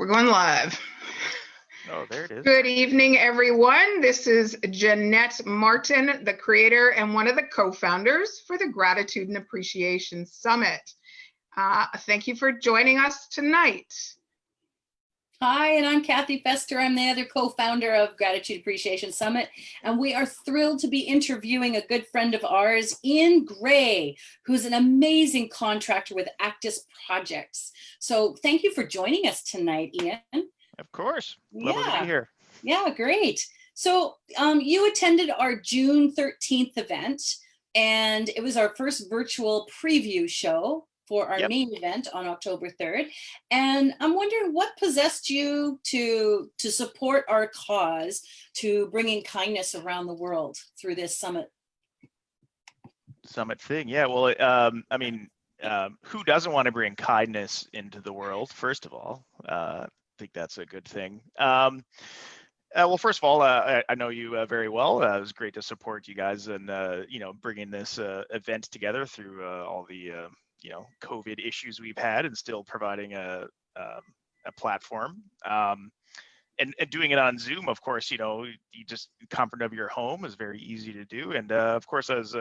We're going live. Oh, there it is. Good evening, everyone. This is Jeanette Martin, the creator and one of the co-founders for the Gratitude and Appreciation Summit. Thank you for joining us tonight. Hi, and I'm Kathy Fester. I'm the other co-founder of Gratitude Appreciation Summit, and we are thrilled to be interviewing a good friend of ours, Ian Gray, who's an amazing contractor with Actiis projects. So thank you for joining us tonight, Ian. Of course. Lovely to be here. Yeah, great. So you attended our June 13th event, and it was our first virtual preview show for our main event on October 3rd. And I'm wondering what possessed you to support our cause, to bringing kindness around the world through this summit thing. Yeah, well, who doesn't want to bring kindness into the world, first of all? I think that's a good thing. Well, first of all, I know you very well. It was great to support you guys and, bringing this event together through all the COVID issues we've had, and still providing a platform, and doing it on Zoom. Of course, you just comfort of your home is very easy to do. And of course, I was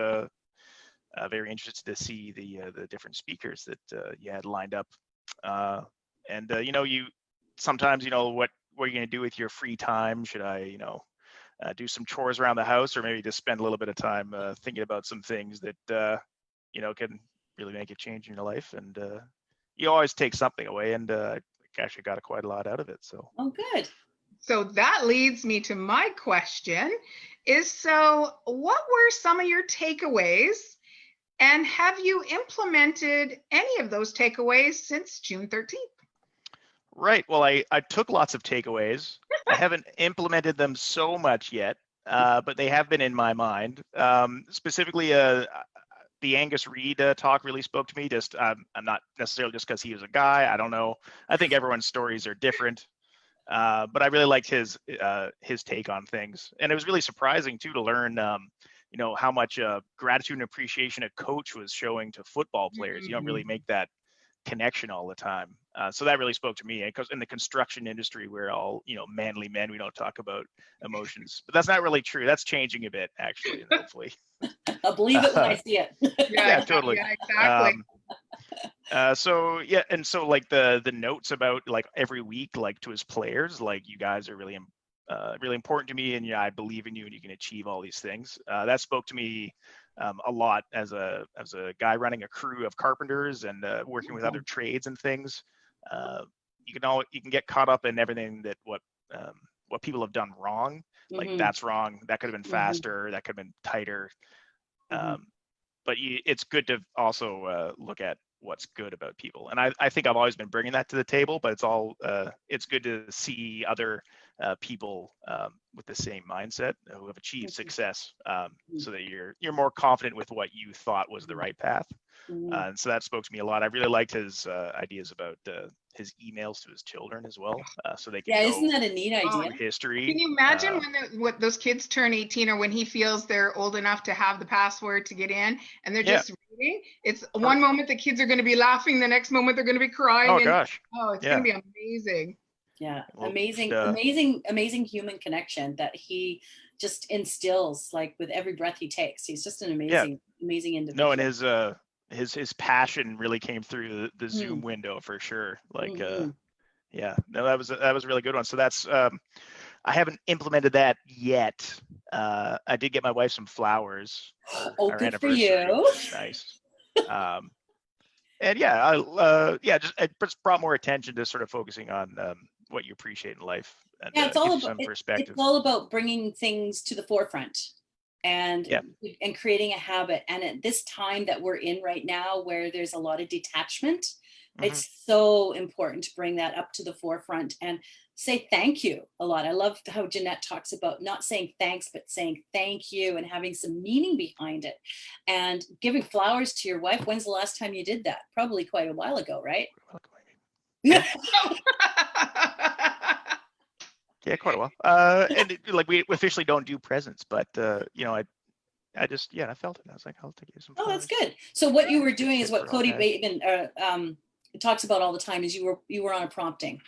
very interested to see the different speakers that you had lined up. You sometimes, what are you going to do with your free time? Should I, do some chores around the house, or maybe just spend a little bit of time thinking about some things that can really make a change in your life? And you always take something away, and actually got quite a lot out of it. So good. So that leads me to my question so what were some of your takeaways, and have you implemented any of those takeaways since June 13th? Right. Well, I took lots of takeaways. I haven't implemented them so much yet, but they have been in my mind. Specifically, the Angus Reid talk really spoke to me. I'm not necessarily just because he was a guy. I don't know. I think everyone's stories are different, but I really liked his take on things. And it was really surprising too to learn, how much gratitude and appreciation a coach was showing to football players. You don't really make that connection all the time. So that really spoke to me, because in the construction industry, we're all, manly men. We don't talk about emotions, but that's not really true. That's changing a bit, actually, hopefully. I'll believe it when I see it. Yeah, totally. Yeah, exactly. So like the notes about like every week, like to his players, like, you guys are really really important to me, and I believe in you, and you can achieve all these things. That spoke to me a lot as a guy running a crew of carpenters and working with other trades and things. You can get caught up in everything that what people have done wrong. Like, that's wrong. That could have been faster. That could have been tighter. But it's good to also look at what's good about people. And I think I've always been bringing that to the table, but it's good to see other people with the same mindset who have achieved success, so that you're more confident with what you thought was the right path. And so that spoke to me a lot. I really liked his ideas about his emails to his children as well, so they can isn't that a neat idea? History. Can you imagine when those kids turn 18, or when he feels they're old enough to have the password to get in, and they're just reading? It's one moment the kids are going to be laughing, the next moment they're going to be crying. Oh gosh. It's going to be amazing. Yeah, well, amazing human connection that he just instills, like, with every breath he takes. He's just an amazing individual. No, and his passion really came through the Zoom window for sure. Like, no, that was a really good one. So that's I haven't implemented that yet. I did get my wife some flowers. Oh, good for you. Nice. And it just brought more attention to sort of focusing on what you appreciate in life. And, it's all about some perspective. It's all about bringing things to the forefront and creating a habit. And at this time that we're in right now, where there's a lot of detachment, it's so important to bring that up to the forefront and say thank you a lot. I love how Jeanette talks about not saying thanks, but saying thank you, and having some meaning behind it. And giving flowers to your wife. When's the last time you did that? Probably quite a while ago, right? Yeah. Yeah, quite a while. And we officially don't do presents, but I just I felt it. I was like, I'll take you some flowers. Oh, that's good. So what you were doing is what Cody Bateman talks about all the time, is you were on a prompting.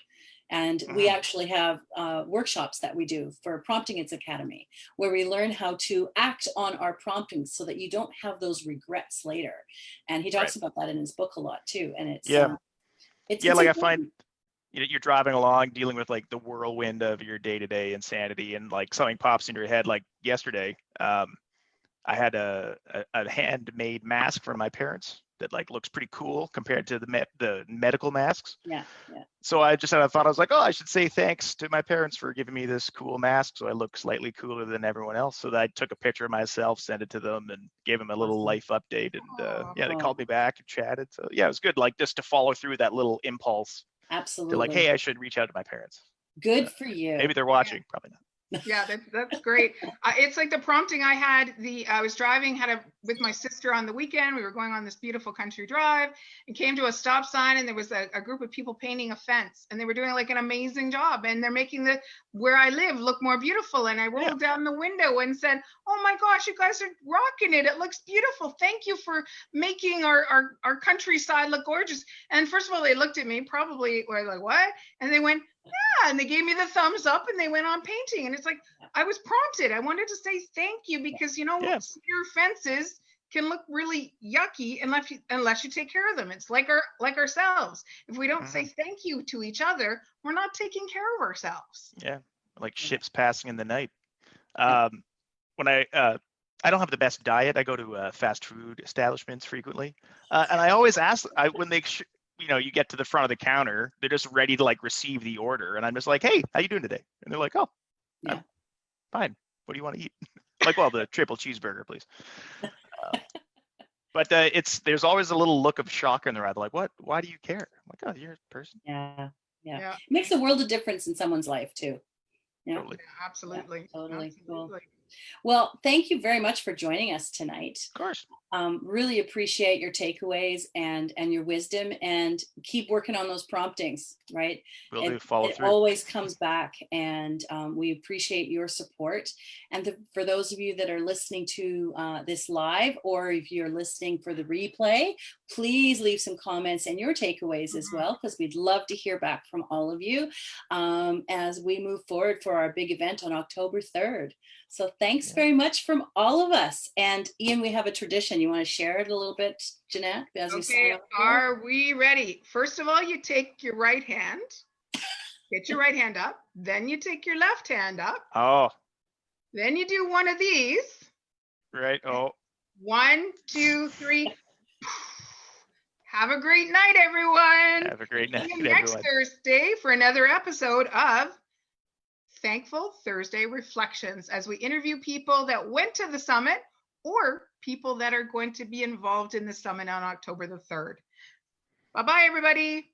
And we actually have workshops that we do for Prompting Its Academy, where we learn how to act on our promptings so that you don't have those regrets later. And he talks about that in his book a lot too. And it's it's like I important. find you're driving along, dealing with like the whirlwind of your day-to-day insanity, and like something pops in your head. Like yesterday, I had a handmade mask for my parents that like looks pretty cool compared to the medical masks. Yeah. So I just had a thought. I was like, oh, I should say thanks to my parents for giving me this cool mask, so I look slightly cooler than everyone else. So I took a picture of myself, sent it to them, and gave them a little life update. And they called me back and chatted. So yeah, it was good. Like just to follow through that little impulse. Absolutely. To like, hey, I should reach out to my parents. Good for you. Maybe they're watching. Probably not. Yeah, that's great. It's like the prompting I had. I was driving, with my sister on the weekend. We were going on this beautiful country drive and came to a stop sign, and there was a group of people painting a fence, and they were doing like an amazing job, and they're making where I live look more beautiful. And I rolled down the window and said, "Oh my gosh, you guys are rocking it! It looks beautiful. Thank you for making our countryside look gorgeous." And first of all, they looked at me, probably were like, "What?" And they went, "Yeah," and they gave me the thumbs up, and they went on painting. And it's like, I was prompted. I wanted to say thank you, because your fences can look really yucky unless you take care of them. It's like ourselves. If we don't say thank you to each other, we're not taking care of ourselves. Yeah, like ships passing in the night. When I don't have the best diet, I go to fast food establishments frequently, and I always ask when they. You get to the front of the counter, they're just ready to like receive the order. And I'm just like, hey, how you doing today? And they're like, oh, I'm fine. What do you want to eat? Like, well, the triple cheeseburger, please. But there's always a little look of shock in their eye. They're like, what? Why do you care? I'm like, oh, you're a person. Yeah. It makes a world of difference in someone's life too. Yeah. Totally. Yeah, absolutely. Yeah, totally. Absolutely. Cool. Well, thank you very much for joining us tonight. Of course. Really appreciate your takeaways and your wisdom, and keep working on those promptings, right? We'll do follow through. It always comes back, and we appreciate your support. And for those of you that are listening to this live, or if you're listening for the replay, please leave some comments and your takeaways as well, because we'd love to hear back from all of you as we move forward for our big event on October 3rd. So thanks very much from all of us. And Ian, we have a tradition. You want to share it a little bit, Jeanette? Okay, are we ready? First of all, you take your right hand, get your right hand up. Then you take your left hand up. Oh. Then you do one of these. Right. Oh. 1, 2, 3. Have a great night, everyone. Have a great night, See you next Thursday for another episode of Thankful Thursday Reflections, as we interview people that went to the summit or people that are going to be involved in the summit on October the 3rd. Bye-bye, everybody.